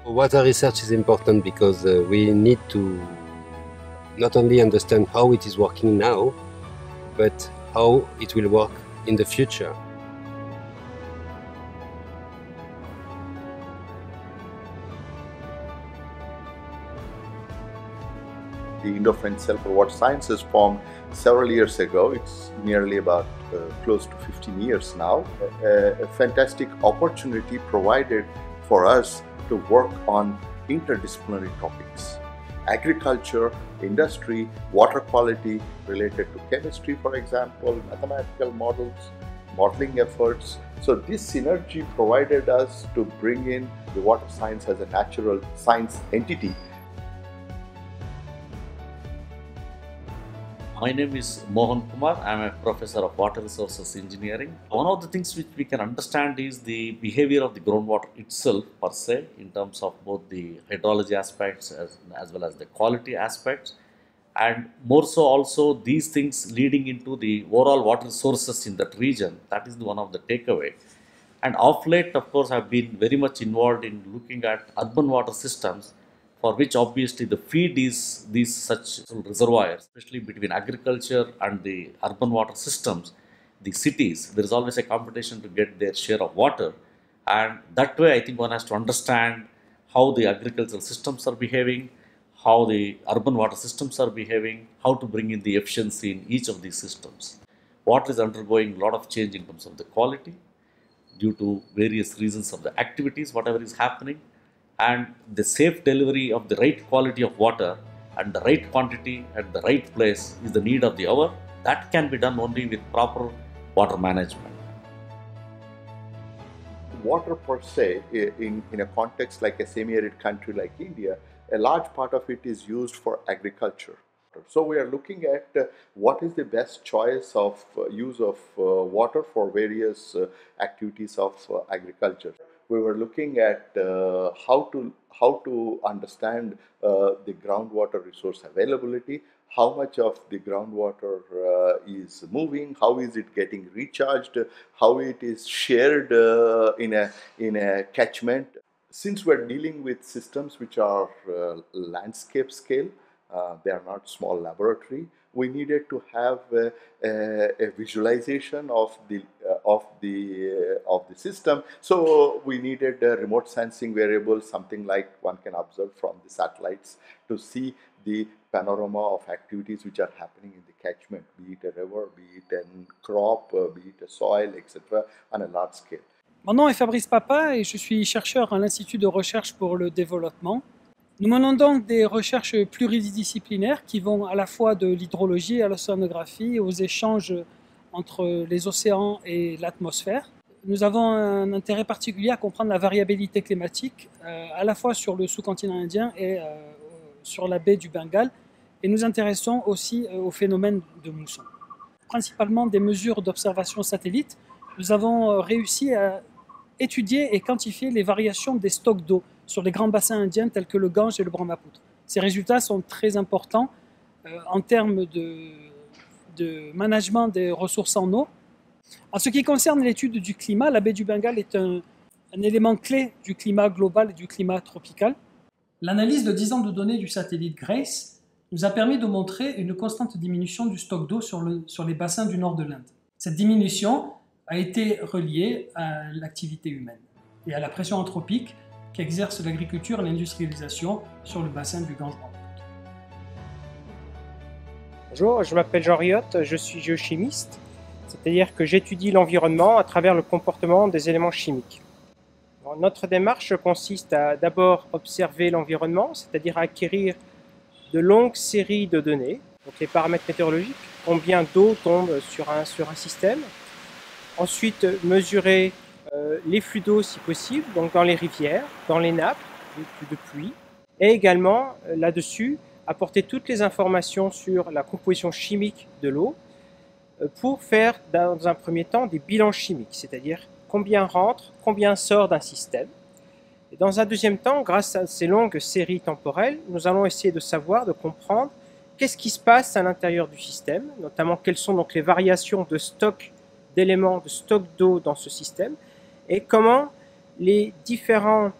Water research is important because we need to not only understand how it is working now, but how it will work in the future. The Indo-French Cell for Water Sciences formed several years ago. It's nearly about close to 15 years now. A fantastic opportunity provided for us to work on interdisciplinary topics. Agriculture, industry, water quality related to chemistry, for example, mathematical models, modeling efforts. So this synergy provided us to bring in the water science as a natural science entity. My name is Mohan Kumar. I am a professor of water resources engineering. One of the things which we can understand is the behavior of the groundwater itself per se, in terms of both the hydrology aspects as well as the quality aspects, and more so also these things leading into the overall water resources in that region. That is one of the takeaway. And of late, of course, I have been very much involved in looking at urban water systems, for which obviously the feed is these such reservoirs, especially between agriculture and the urban water systems, the cities. There is always a competition to get their share of water, and that way I think one has to understand how the agricultural systems are behaving, how the urban water systems are behaving, how to bring in the efficiency in each of these systems. Water is undergoing a lot of change in terms of the quality due to various reasons of the activities, whatever is happening, and the safe delivery of the right quality of water and the right quantity at the right place is the need of the hour. That can be done only with proper water management. Water per se, in a context like a semi-arid country like India, a large part of it is used for agriculture. So we are looking at what is the best choice of use of water for various activities of agriculture. We were looking at how to understand the groundwater resource availability, how much of the groundwater is moving, how is it getting recharged, how it is shared in a catchment. Since we're dealing with systems which are landscape scale, they are not small laboratory. We needed to have a visualization of the system. So we needed a remote sensing variable, something like one can observe from the satellites, to see the panorama of activities which are happening in the catchment, be it a river, be it a crop, be it a soil, etc., on a large scale. Mon nom est Fabrice Papa et je suis chercheur à l'Institut de recherche pour le développement. Nous menons donc des recherches pluridisciplinaires qui vont à la fois de l'hydrologie à l'océanographie, aux échanges entre les océans et l'atmosphère. Nous avons un intérêt particulier à comprendre la variabilité climatique, à la fois sur le sous-continent indien et sur la baie du Bengale, et nous intéressons aussi au phénomène de mousson. Principalement des mesures d'observation satellite, nous avons réussi à étudier et quantifier les variations des stocks d'eau sur les grands bassins indiens tels que le Gange et le Brahmaputra. Ces résultats sont très importants en termes de management des ressources en eau. En ce qui concerne l'étude du climat, la baie du Bengale est un élément clé du climat global et du climat tropical. L'analyse de 10 ans de données du satellite GRACE nous a permis de montrer une constante diminution du stock d'eau sur les bassins du nord de l'Inde. Cette diminution a été reliée à l'activité humaine et à la pression anthropique qu'exerce l'agriculture et l'industrialisation sur le bassin du Gange-Brahmaputra. Bonjour, je m'appelle Jean Riotte, je suis géochimiste, c'est-à-dire que j'étudie l'environnement à travers le comportement des éléments chimiques. Alors, notre démarche consiste à d'abord observer l'environnement, c'est-à-dire acquérir de longues séries de données, donc les paramètres météorologiques, combien d'eau tombe sur un système. Ensuite, mesurer les flux d'eau si possible, donc dans les rivières, dans les nappes, les flux de pluie, et également là-dessus apporter toutes les informations sur la composition chimique de l'eau pour faire dans un premier temps des bilans chimiques, c'est-à-dire combien rentre, combien sort d'un système. Et dans un deuxième temps, grâce à ces longues séries temporelles, nous allons essayer de savoir, de comprendre qu'est-ce qui se passe à l'intérieur du système, notamment quelles sont donc les variations de stock d'éléments, de stock d'eau dans ce système, et comment les différents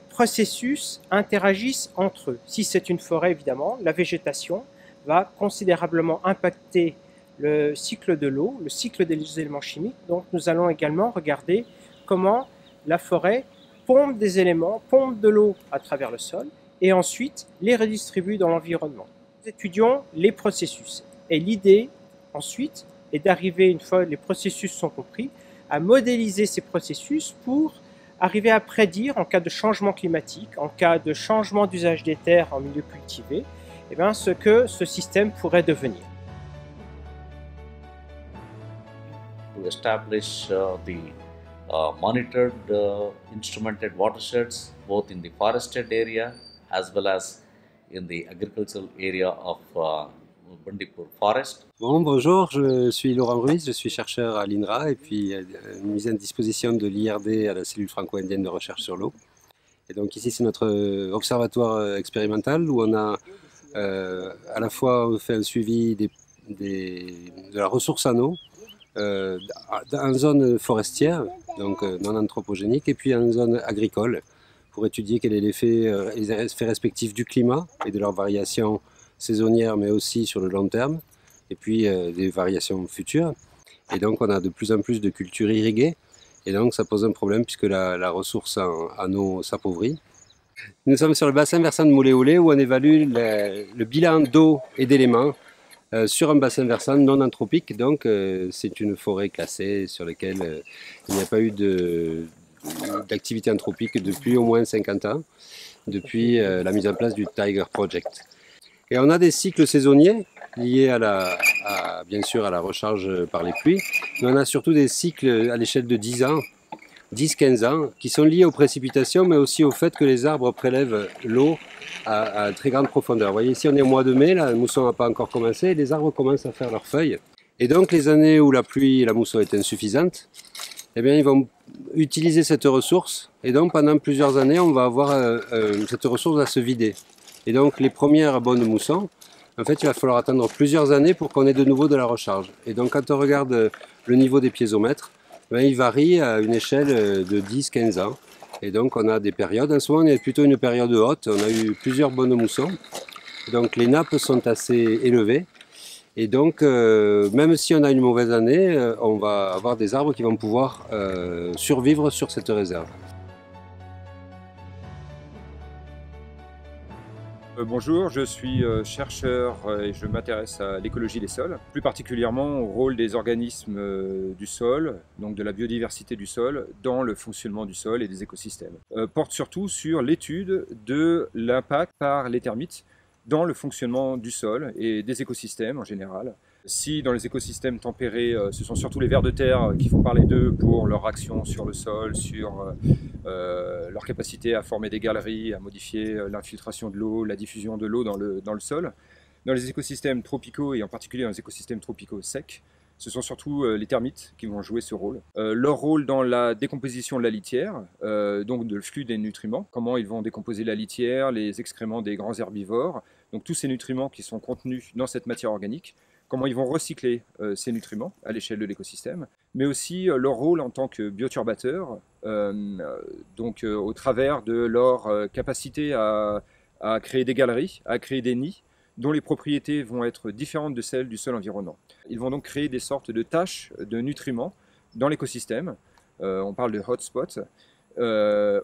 processus interagissent entre eux. Si c'est une forêt, évidemment, la végétation va considérablement impacter le cycle de l'eau, le cycle des éléments chimiques. Donc nous allons également regarder comment la forêt pompe des éléments, pompe de l'eau à travers le sol et ensuite les redistribue dans l'environnement. Nous étudions les processus et l'idée ensuite est d'arriver, une fois les processus sont compris, à modéliser ces processus pour arriver à prédire en cas de changement climatique, en cas de changement d'usage des terres en milieu cultivé, eh bien, ce que ce système pourrait devenir. To establish the monitored instrumented watersheds both in the forested area as well as in the agricultural area of Bandipur Forest. Bon, bonjour, je suis Laurent Ruiz, je suis chercheur à l'INRA et puis mise à disposition de l'IRD à la cellule franco-indienne de recherche sur l'eau. Et donc ici c'est notre observatoire expérimental où on a à la fois fait un suivi de la ressource en eau en zone forestière, donc non anthropogénique, et puis en zone agricole pour étudier quel est l'effet, les effets respectifs du climat et de leurs variations saisonnières mais aussi sur le long terme, et puis des variations futures. Et donc on a de plus en plus de cultures irriguées, et donc ça pose un problème puisque la ressource en eau s'appauvrit. Nous sommes sur le bassin versant de Moulé-Oulé où on évalue le bilan d'eau et d'éléments sur un bassin versant non anthropique. Donc c'est une forêt classée sur laquelle il n'y a pas eu d'activité anthropique depuis au moins 50 ans, depuis la mise en place du Tiger Project. Et on a des cycles saisonniers liés bien sûr à la recharge par les pluies, mais on a surtout des cycles à l'échelle de 10 ans, 10-15 ans, qui sont liés aux précipitations, mais aussi au fait que les arbres prélèvent l'eau à très grande profondeur. Vous voyez ici on est au mois de mai, là, la mousson n'a pas encore commencé, et les arbres commencent à faire leurs feuilles. Et donc les années où la pluie et la mousson est insuffisante, eh bien, ils vont utiliser cette ressource, et donc pendant plusieurs années on va avoir cette ressource à se vider. Et donc les premières bonnes moussons, en fait il va falloir attendre plusieurs années pour qu'on ait de nouveau de la recharge. Et donc quand on regarde le niveau des piézomètres, ben, il varie à une échelle de 10-15 ans. Et donc on a des périodes, en ce moment on est plutôt une période haute, on a eu plusieurs bonnes moussons. Donc les nappes sont assez élevées. Et donc même si on a une mauvaise année, on va avoir des arbres qui vont pouvoir survivre sur cette réserve. Bonjour, je suis chercheur et je m'intéresse à l'écologie des sols, plus particulièrement au rôle des organismes du sol, donc de la biodiversité du sol, dans le fonctionnement du sol et des écosystèmes. Porte surtout sur l'étude de l'impact par les termites dans le fonctionnement du sol et des écosystèmes en général. Si dans les écosystèmes tempérés, ce sont surtout les vers de terre qui font parler d'eux pour leur action sur le sol, sur leur capacité à former des galeries, à modifier l'infiltration de l'eau, la diffusion de l'eau dans le sol. Dans les écosystèmes tropicaux, et en particulier dans les écosystèmes tropicaux secs, ce sont surtout les termites qui vont jouer ce rôle. Leur rôle dans la décomposition de la litière, donc de le flux des nutriments, comment ils vont décomposer la litière, les excréments des grands herbivores, donc tous ces nutriments qui sont contenus dans cette matière organique, comment ils vont recycler ces nutriments à l'échelle de l'écosystème, mais aussi leur rôle en tant que bioturbateurs, donc au travers de leur capacité à créer des galeries, à créer des nids, dont les propriétés vont être différentes de celles du sol environnant. Ils vont donc créer des sortes de taches de nutriments dans l'écosystème, on parle de hotspots,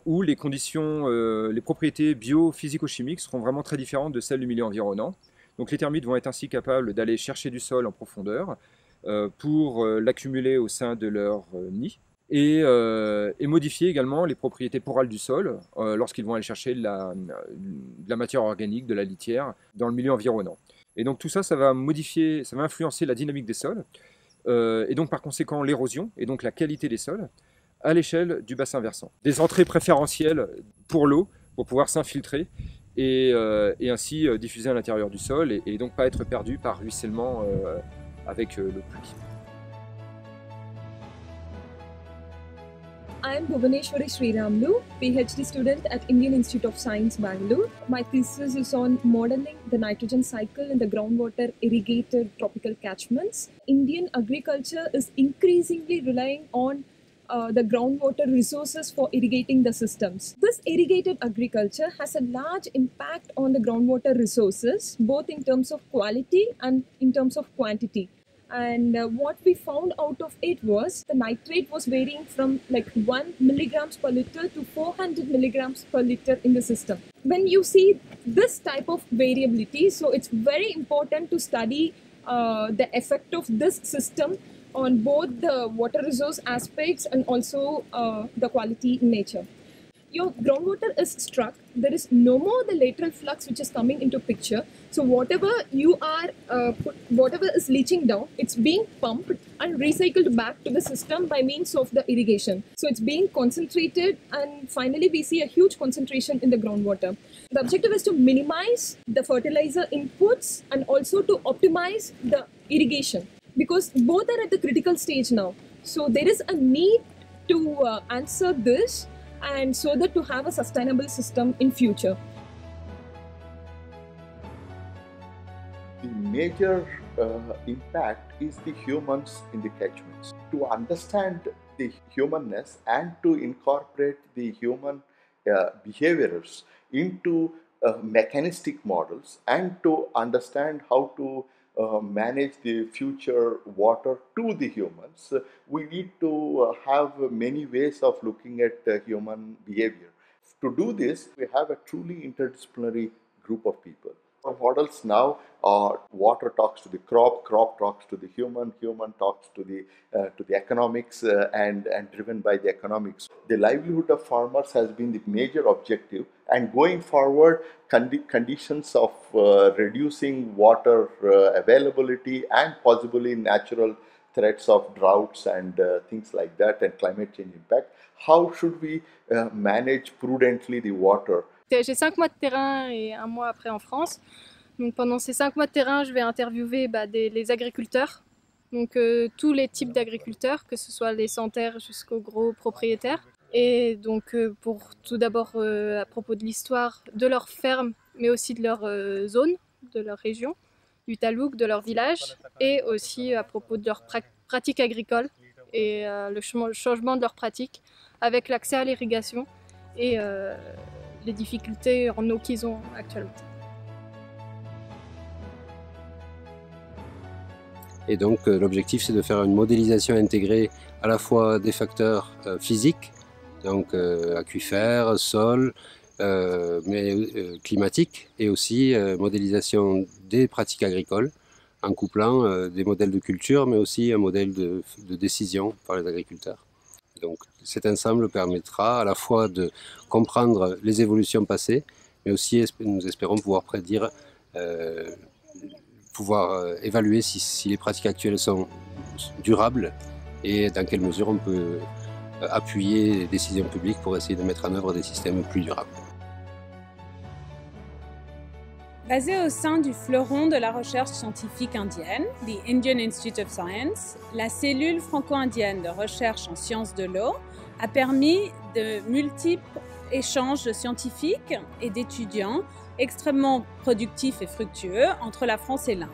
où les conditions, les propriétés bio-physico-chimiques seront vraiment très différentes de celles du milieu environnant. Donc les termites vont être ainsi capables d'aller chercher du sol en profondeur pour l'accumuler au sein de leur nid et modifier également les propriétés porales du sol lorsqu'ils vont aller chercher de la matière organique, de la litière dans le milieu environnant. Et donc tout ça, ça va influencer la dynamique des sols et donc par conséquent l'érosion et donc la qualité des sols à l'échelle du bassin versant. Des entrées préférentielles pour l'eau pour pouvoir s'infiltrer et ainsi diffuser à l'intérieur du sol et donc pas être perdu par ruissellement avec l'eau de pluie. I am Bhuvaneshwari Sriramlu, PhD student at Indian Institute of Science, Bangalore. My thesis is on modeling the nitrogen cycle in the groundwater irrigated tropical catchments. Indian agriculture is increasingly relying on the groundwater resources for irrigating the systems. This irrigated agriculture has a large impact on the groundwater resources, both in terms of quality and in terms of quantity. And what we found out of it was the nitrate was varying from like 1 milligrams per liter to 400 milligrams per liter in the system. When you see this type of variability, so it's very important to study the effect of this system on both the water resource aspects and also the quality in nature. Your groundwater is struck, there is no more the lateral flux which is coming into picture. So whatever you are, whatever is leaching down, it's being pumped and recycled back to the system by means of the irrigation. So it's being concentrated, and finally we see a huge concentration in the groundwater. The objective is to minimize the fertilizer inputs and also to optimize the irrigation, because both are at the critical stage now. So there is a need to answer this, and so that to have a sustainable system in future. The major impact is the humans in the catchments. To understand the humanness and to incorporate the human behaviors into mechanistic models, and to understand how to manage the future water to the humans, we need to have many ways of looking at human behavior. To do this, we have a truly interdisciplinary group of people. Our models now are water talks to the crop, crop talks to the human talks to the economics, and driven by the economics. The livelihood of farmers has been the major objective, and going forward, conditions of reducing water availability and possibly natural threats of droughts and things like that, and climate change impact. How should we manage prudently the water? J'ai 5 mois de terrain et 1 mois après en France. Donc pendant ces 5 mois de terrain, je vais interviewer les agriculteurs, donc tous les types d'agriculteurs, que ce soit les sans terre jusqu'aux gros propriétaires. Et donc pour tout d'abord à propos de l'histoire de leur ferme, mais aussi de leur zone, de leur région, du Talouk, de leur village, et aussi à propos de leurs pratiques agricoles et le changement de leurs pratiques avec l'accès à l'irrigation et les difficultés en eau qu'ils ont actuellement. Et donc l'objectif, c'est de faire une modélisation intégrée à la fois des facteurs physiques, donc aquifères, sol, mais climatiques, et aussi modélisation des pratiques agricoles, en couplant des modèles de culture, mais aussi un modèle de décision par les agriculteurs. Donc cet ensemble permettra à la fois de comprendre les évolutions passées, mais aussi nous espérons pouvoir prédire, évaluer si les pratiques actuelles sont durables et dans quelle mesure on peut appuyer les décisions publiques pour essayer de mettre en œuvre des systèmes plus durables. Basée au sein du fleuron de la recherche scientifique indienne, the Indian Institute of Science, la cellule franco-indienne de recherche en sciences de l'eau a permis de multiples échanges scientifiques et d'étudiants extrêmement productifs et fructueux entre la France et l'Inde.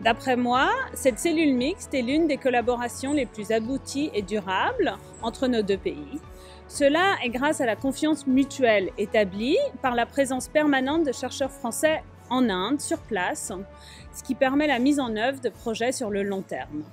D'après moi, cette cellule mixte est l'une des collaborations les plus abouties et durables entre nos deux pays. Cela est grâce à la confiance mutuelle établie par la présence permanente de chercheurs français en Inde, sur place, ce qui permet la mise en œuvre de projets sur le long terme.